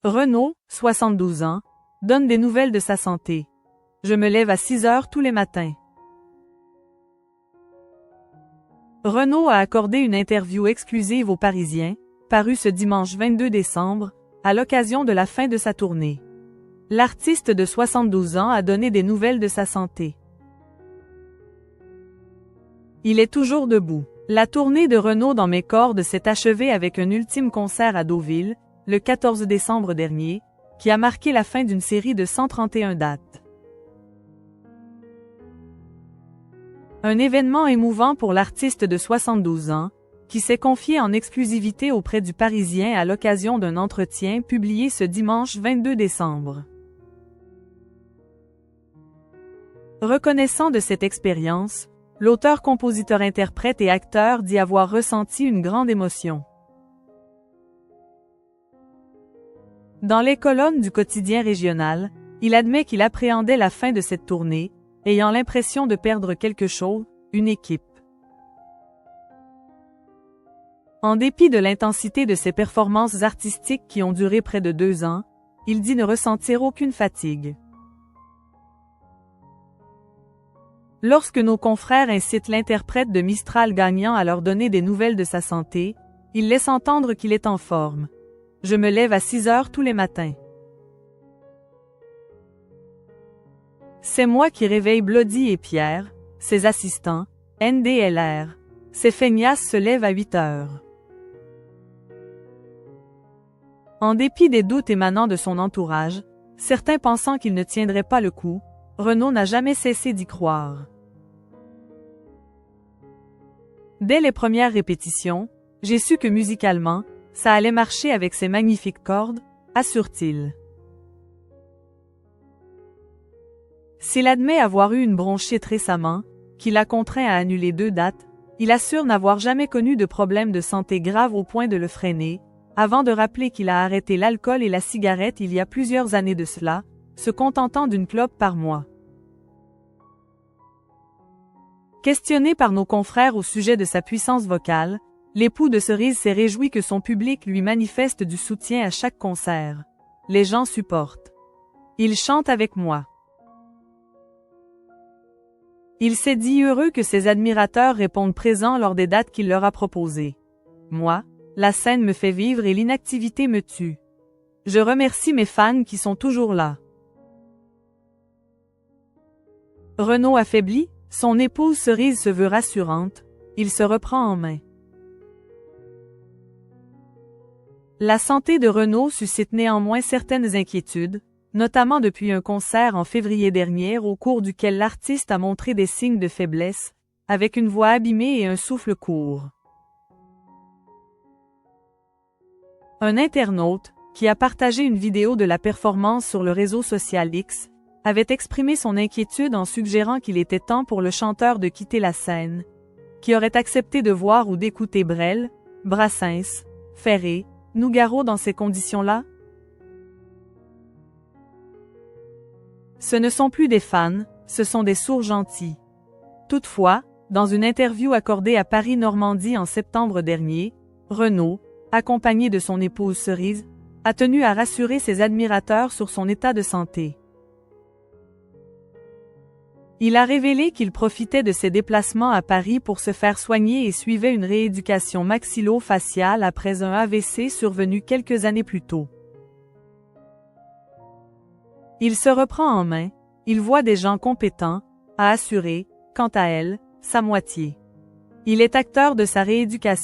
Renaud, 72 ans, donne des nouvelles de sa santé. Je me lève à 6 heures tous les matins. Renaud a accordé une interview exclusive aux Parisiens, parue ce dimanche 22 décembre, à l'occasion de la fin de sa tournée. L'artiste de 72 ans a donné des nouvelles de sa santé. Il est toujours debout. La tournée de Renaud dans mes cordes s'est achevée avec un ultime concert à Deauville, le 14 décembre dernier, qui a marqué la fin d'une série de 131 dates. Un événement émouvant pour l'artiste de 72 ans, qui s'est confié en exclusivité auprès du Parisien à l'occasion d'un entretien publié ce dimanche 22 décembre. Reconnaissant de cette expérience, l'auteur, compositeur, interprète et acteur dit avoir ressenti une grande émotion. Dans les colonnes du quotidien régional, il admet qu'il appréhendait la fin de cette tournée, ayant l'impression de perdre quelque chose, une équipe. En dépit de l'intensité de ses performances artistiques qui ont duré près de 2 ans, il dit ne ressentir aucune fatigue. Lorsque nos confrères incitent l'interprète de Mistral gagnant à leur donner des nouvelles de sa santé, il laisse entendre qu'il est en forme. Je me lève à 6 heures tous les matins. C'est moi qui réveille Bloody et Pierre, ses assistants, NDLR. Ces feignasses se lèvent à 8 heures. En dépit des doutes émanant de son entourage, certains pensant qu'il ne tiendrait pas le coup, Renaud n'a jamais cessé d'y croire. Dès les premières répétitions, j'ai su que musicalement, ça allait marcher avec ses magnifiques cordes, assure-t-il. S'il admet avoir eu une bronchite récemment, qui l'a contraint à annuler 2 dates, il assure n'avoir jamais connu de problème de santé grave au point de le freiner, avant de rappeler qu'il a arrêté l'alcool et la cigarette il y a plusieurs années de cela, se contentant d'une clope par mois. Questionné par nos confrères au sujet de sa puissance vocale, l'époux de Cerise s'est réjoui que son public lui manifeste du soutien à chaque concert. Les gens supportent. Ils chantent avec moi. Il s'est dit heureux que ses admirateurs répondent présents lors des dates qu'il leur a proposées. Moi, la scène me fait vivre et l'inactivité me tue. Je remercie mes fans qui sont toujours là. Renaud affaibli, son épouse Cerise se veut rassurante, il se reprend en main. La santé de Renaud suscite néanmoins certaines inquiétudes, notamment depuis un concert en février dernier au cours duquel l'artiste a montré des signes de faiblesse, avec une voix abîmée et un souffle court. Un internaute, qui a partagé une vidéo de la performance sur le réseau social X, avait exprimé son inquiétude en suggérant qu'il était temps pour le chanteur de quitter la scène, qui aurait accepté de voir ou d'écouter Brel, Brassens, Ferré, Nougaro dans ces conditions-là? Ce ne sont plus des fans, ce sont des sourds gentils. Toutefois, dans une interview accordée à Paris-Normandie en septembre dernier, Renaud, accompagné de son épouse Cerise, a tenu à rassurer ses admirateurs sur son état de santé. Il a révélé qu'il profitait de ses déplacements à Paris pour se faire soigner et suivait une rééducation maxillo-faciale après un AVC survenu quelques années plus tôt. Il se reprend en main, il voit des gens compétents, a assuré, quant à elle, sa moitié. Il est acteur de sa rééducation.